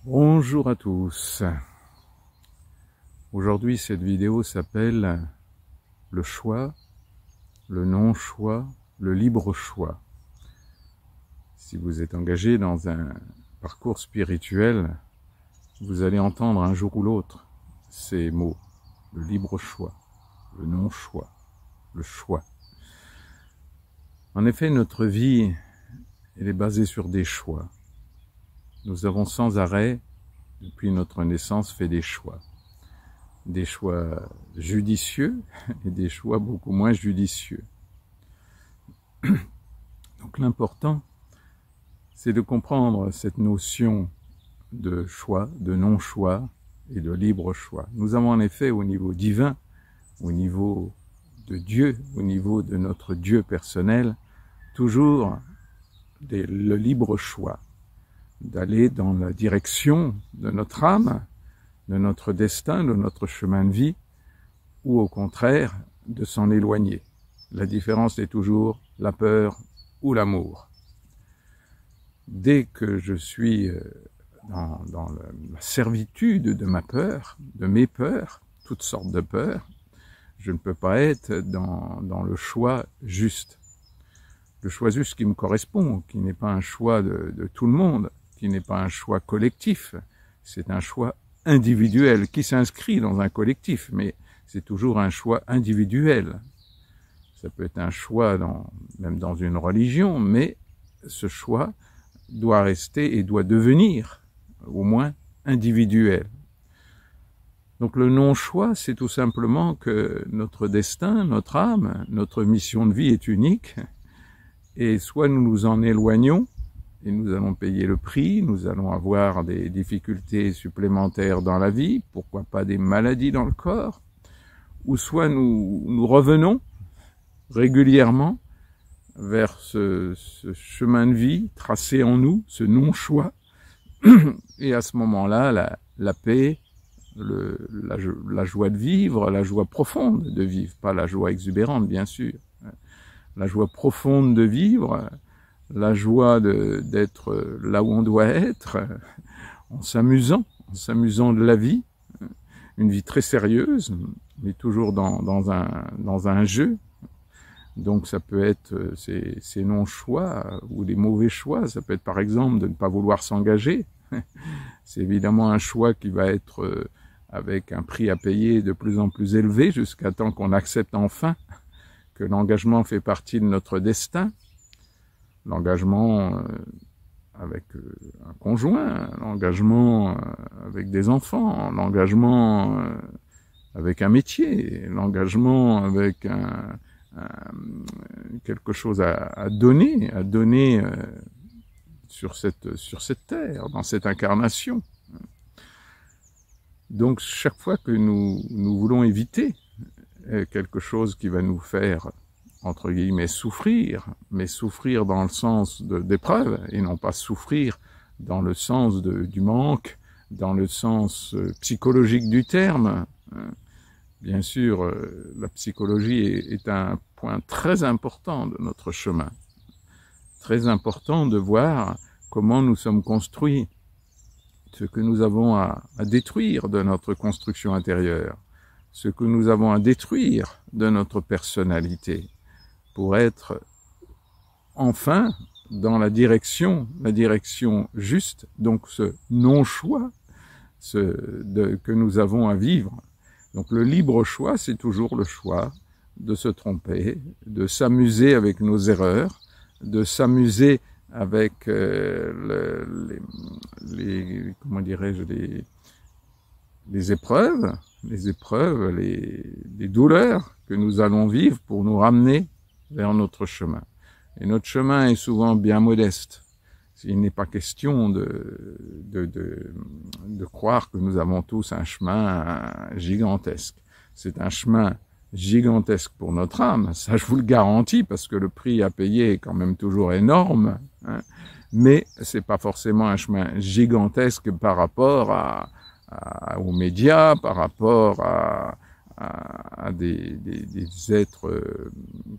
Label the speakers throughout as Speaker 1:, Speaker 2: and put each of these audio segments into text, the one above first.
Speaker 1: Bonjour à tous. Aujourd'hui, cette vidéo s'appelle le choix, le non-choix, le libre choix. Si vous êtes engagé dans un parcours spirituel, vous allez entendre un jour ou l'autre ces mots, le libre choix, le non-choix, le choix. En effet, notre vie, elle est basée sur des choix. Nous avons sans arrêt, depuis notre naissance, fait des choix judicieux et des choix beaucoup moins judicieux. Donc l'important, c'est de comprendre cette notion de choix, de non-choix et de libre choix. Nous avons en effet au niveau divin, au niveau de Dieu, au niveau de notre Dieu personnel, toujours le libre choix d'aller dans la direction de notre âme, de notre destin, de notre chemin de vie, ou au contraire, de s'en éloigner. La différence est toujours la peur ou l'amour. Dès que je suis dans la servitude de ma peur, de mes peurs, toutes sortes de peurs, je ne peux pas être dans le choix juste. Le choix juste qui me correspond, qui n'est pas un choix de tout le monde, qui n'est pas un choix collectif, c'est un choix individuel qui s'inscrit dans un collectif, mais c'est toujours un choix individuel. Ça peut être un choix même dans une religion, mais ce choix doit rester et doit devenir au moins individuel. Donc le non-choix, c'est tout simplement que notre destin, notre âme, notre mission de vie est unique, et soit nous nous en éloignons, et nous allons payer le prix, nous allons avoir des difficultés supplémentaires dans la vie, pourquoi pas des maladies dans le corps, ou soit nous revenons régulièrement vers ce chemin de vie tracé en nous, ce non-choix, et à ce moment-là, la paix, la joie de vivre, la joie profonde de vivre, pas la joie exubérante bien sûr, la joie profonde de vivre, la joie d'être là où on doit être, en s'amusant de la vie, une vie très sérieuse, mais toujours dans un jeu. Donc ça peut être ces non-choix ou des mauvais choix, ça peut être par exemple de ne pas vouloir s'engager. C'est évidemment un choix qui va être avec un prix à payer de plus en plus élevé jusqu'à temps qu'on accepte enfin que l'engagement fait partie de notre destin. L'engagement avec un conjoint, l'engagement avec des enfants, l'engagement avec un métier, l'engagement avec quelque chose à donner sur cette terre, dans cette incarnation. Donc chaque fois que nous voulons éviter quelque chose qui va nous faire entre guillemets souffrir, mais souffrir dans le sens d'épreuve et non pas souffrir dans le sens du manque, dans le sens psychologique du terme. Bien sûr, la psychologie est un point très important de notre chemin. Très important de voir comment nous sommes construits, ce que nous avons à détruire de notre construction intérieure, ce que nous avons à détruire de notre personnalité, pour être enfin dans la direction juste, donc ce non-choix que nous avons à vivre. Donc le libre choix, c'est toujours le choix de se tromper, de s'amuser avec nos erreurs, de s'amuser avec les épreuves, les douleurs que nous allons vivre pour nous ramener vers notre chemin. Et notre chemin est souvent bien modeste. Il n'est pas question de croire que nous avons tous un chemin gigantesque. C'est un chemin gigantesque pour notre âme, ça je vous le garantis, parce que le prix à payer est quand même toujours énorme, hein. Mais c'est pas forcément un chemin gigantesque par rapport aux médias, par rapport à des êtres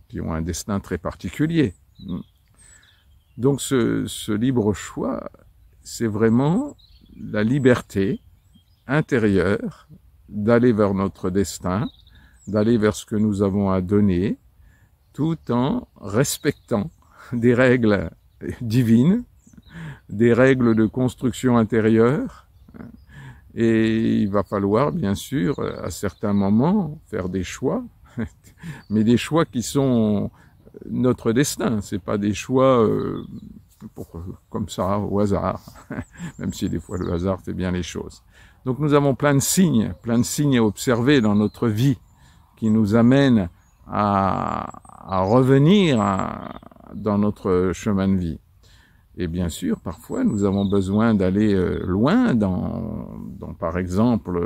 Speaker 1: qui ont un destin très particulier. Donc ce libre choix, c'est vraiment la liberté intérieure d'aller vers notre destin, d'aller vers ce que nous avons à donner, tout en respectant des règles divines, des règles de construction intérieure. Et il va falloir, bien sûr, à certains moments, faire des choix, mais des choix qui sont notre destin. C'est pas des choix comme ça, au hasard, même si des fois le hasard fait bien les choses. Donc nous avons plein de signes à observer dans notre vie qui nous amènent à revenir dans notre chemin de vie. Et bien sûr, parfois, nous avons besoin d'aller loin par exemple,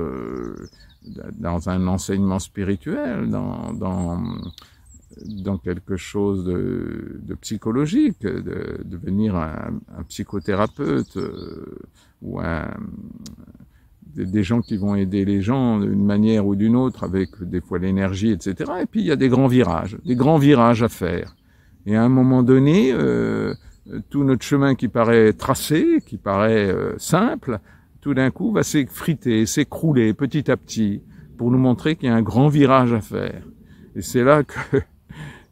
Speaker 1: dans un enseignement spirituel, dans quelque chose de psychologique, de devenir un psychothérapeute ou des gens qui vont aider les gens d'une manière ou d'une autre avec des fois l'énergie, etc. Et puis il y a des grands virages à faire. Et à un moment donné, tout notre chemin qui paraît tracé, qui paraît simple, tout d'un coup va s'effriter, s'écrouler petit à petit pour nous montrer qu'il y a un grand virage à faire. Et c'est là que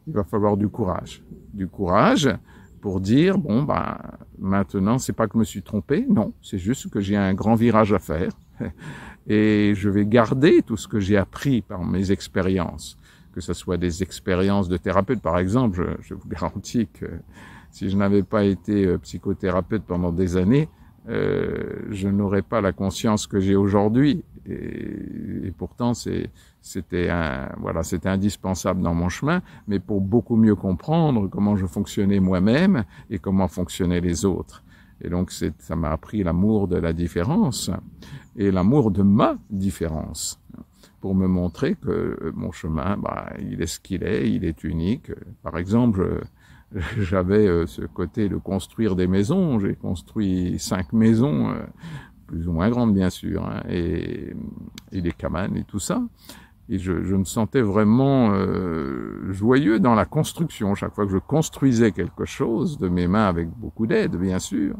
Speaker 1: il va falloir du courage pour dire bon ben maintenant c'est pas que je me suis trompé, non, c'est juste que j'ai un grand virage à faire et je vais garder tout ce que j'ai appris par mes expériences, que ce soit des expériences de thérapeute par exemple. Je vous garantis que si je n'avais pas été psychothérapeute pendant des années, je n'aurais pas la conscience que j'ai aujourd'hui. Et pourtant, c'était indispensable dans mon chemin, mais pour beaucoup mieux comprendre comment je fonctionnais moi-même et comment fonctionnaient les autres. Et donc, ça m'a appris l'amour de la différence et l'amour de ma différence, pour me montrer que mon chemin, il est ce qu'il est, il est unique. Par exemple, j'avais ce côté de construire des maisons. J'ai construit 5 maisons, plus ou moins grandes bien sûr, hein, et des cabanes et tout ça. Et je me sentais vraiment joyeux dans la construction. Chaque fois que je construisais quelque chose, de mes mains avec beaucoup d'aide bien sûr,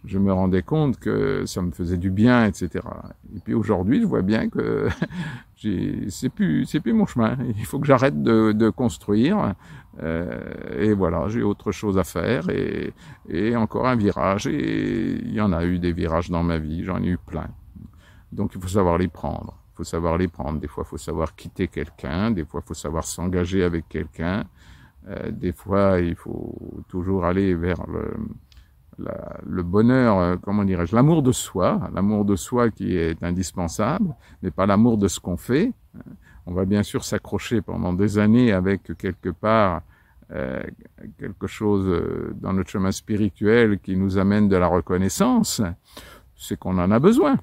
Speaker 1: je me rendais compte que ça me faisait du bien, etc. Et puis aujourd'hui, je vois bien que c'est plus mon chemin. Il faut que j'arrête de construire. Et voilà, j'ai autre chose à faire et encore un virage. Et il y en a eu des virages dans ma vie, j'en ai eu plein. Donc il faut savoir les prendre. Des fois, il faut savoir quitter quelqu'un. Des fois, il faut savoir s'engager avec quelqu'un. Des fois, il faut toujours aller vers le bonheur, comment dirais-je, l'amour de soi qui est indispensable, mais pas l'amour de ce qu'on fait. On va bien sûr s'accrocher pendant des années avec quelque part quelque chose dans notre chemin spirituel qui nous amène de la reconnaissance, c'est qu'on en a besoin.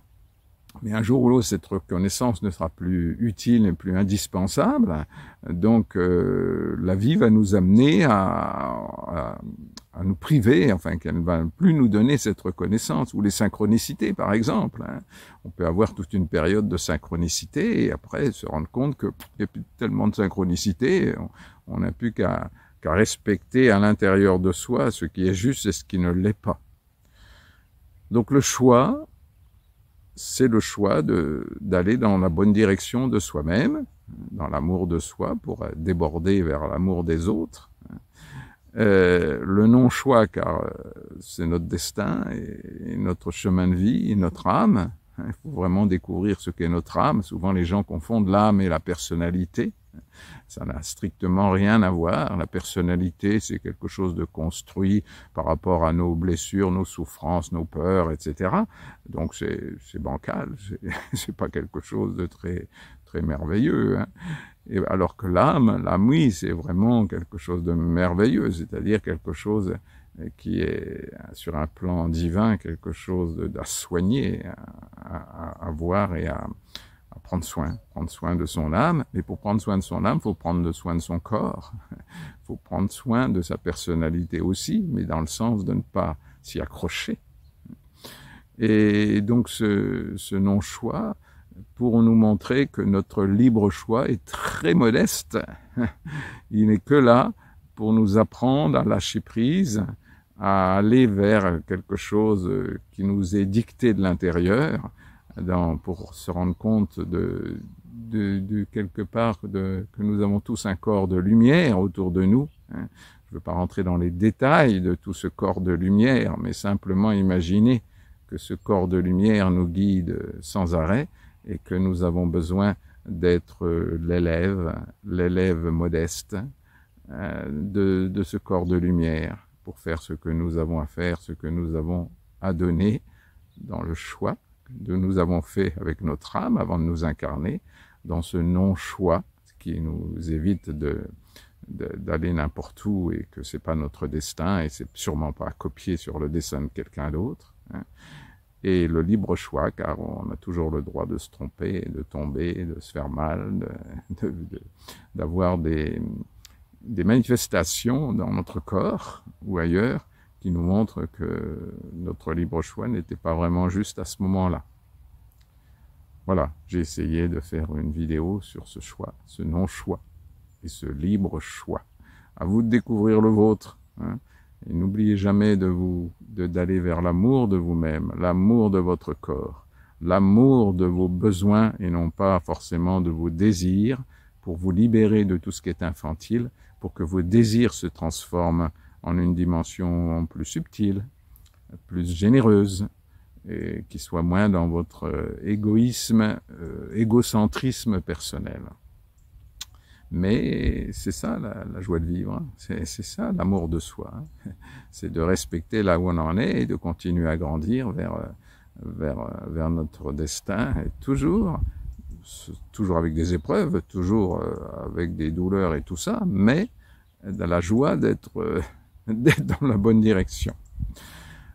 Speaker 1: Mais un jour ou l'autre, cette reconnaissance ne sera plus utile et plus indispensable. Donc, la vie va nous amener à nous priver, enfin, qu'elle ne va plus nous donner cette reconnaissance. Ou les synchronicités, par exemple. Hein. On peut avoir toute une période de synchronicité et après se rendre compte qu'il n'y a plus tellement de synchronicité. On n'a plus qu'à respecter à l'intérieur de soi ce qui est juste et ce qui ne l'est pas. Donc, le choix, c'est le choix d'aller dans la bonne direction de soi-même, dans l'amour de soi, pour déborder vers l'amour des autres. Le non-choix, car c'est notre destin et notre chemin de vie et notre âme. Il faut vraiment découvrir ce qu'est notre âme. Souvent, les gens confondent l'âme et la personnalité. Ça n'a strictement rien à voir. La personnalité, c'est quelque chose de construit par rapport à nos blessures, nos souffrances, nos peurs, etc. Donc c'est bancal, c'est pas quelque chose de très merveilleux. Hein. Et alors que l'âme, oui, c'est vraiment quelque chose de merveilleux, c'est-à-dire quelque chose qui est sur un plan divin, quelque chose à soigner, à voir et à prendre soin de son âme. Et pour prendre soin de son âme, il faut prendre soin de son corps. Il faut prendre soin de sa personnalité aussi, mais dans le sens de ne pas s'y accrocher. Et donc ce non-choix, pour nous montrer que notre libre choix est très modeste. Il n'est que là pour nous apprendre à lâcher prise, à aller vers quelque chose qui nous est dicté de l'intérieur, pour se rendre compte de quelque part que nous avons tous un corps de lumière autour de nous. Je ne veux pas rentrer dans les détails de tout ce corps de lumière, mais simplement imaginer que ce corps de lumière nous guide sans arrêt et que nous avons besoin d'être l'élève modeste de ce corps de lumière pour faire ce que nous avons à faire, ce que nous avons à donner dans le choix que nous avons fait avec notre âme avant de nous incarner, dans ce non-choix qui nous évite d'aller n'importe où et que c'est pas notre destin et c'est sûrement pas à copier sur le dessin de quelqu'un d'autre. Et le libre choix, car on a toujours le droit de se tromper, de tomber, de se faire mal, d'avoir des manifestations dans notre corps ou ailleurs qui nous montrent que notre libre choix n'était pas vraiment juste à ce moment-là. Voilà, j'ai essayé de faire une vidéo sur ce choix, ce non-choix et ce libre choix. À vous de découvrir le vôtre. Et n'oubliez jamais d'aller vers l'amour de vous-même, l'amour de votre corps, l'amour de vos besoins et non pas forcément de vos désirs, pour vous libérer de tout ce qui est infantile, pour que vos désirs se transforment en une dimension plus subtile, plus généreuse, et qui soit moins dans votre égocentrisme personnel. Mais c'est ça la joie de vivre, c'est ça l'amour de soi, c'est de respecter là où on en est et de continuer à grandir vers notre destin, et toujours avec des épreuves, toujours avec des douleurs et tout ça, mais dans la joie d'être dans la bonne direction.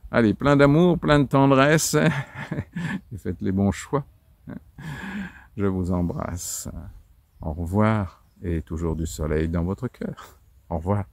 Speaker 1: Allez, plein d'amour, plein de tendresse, et faites les bons choix. Je vous embrasse. Au revoir, et toujours du soleil dans votre cœur. Au revoir.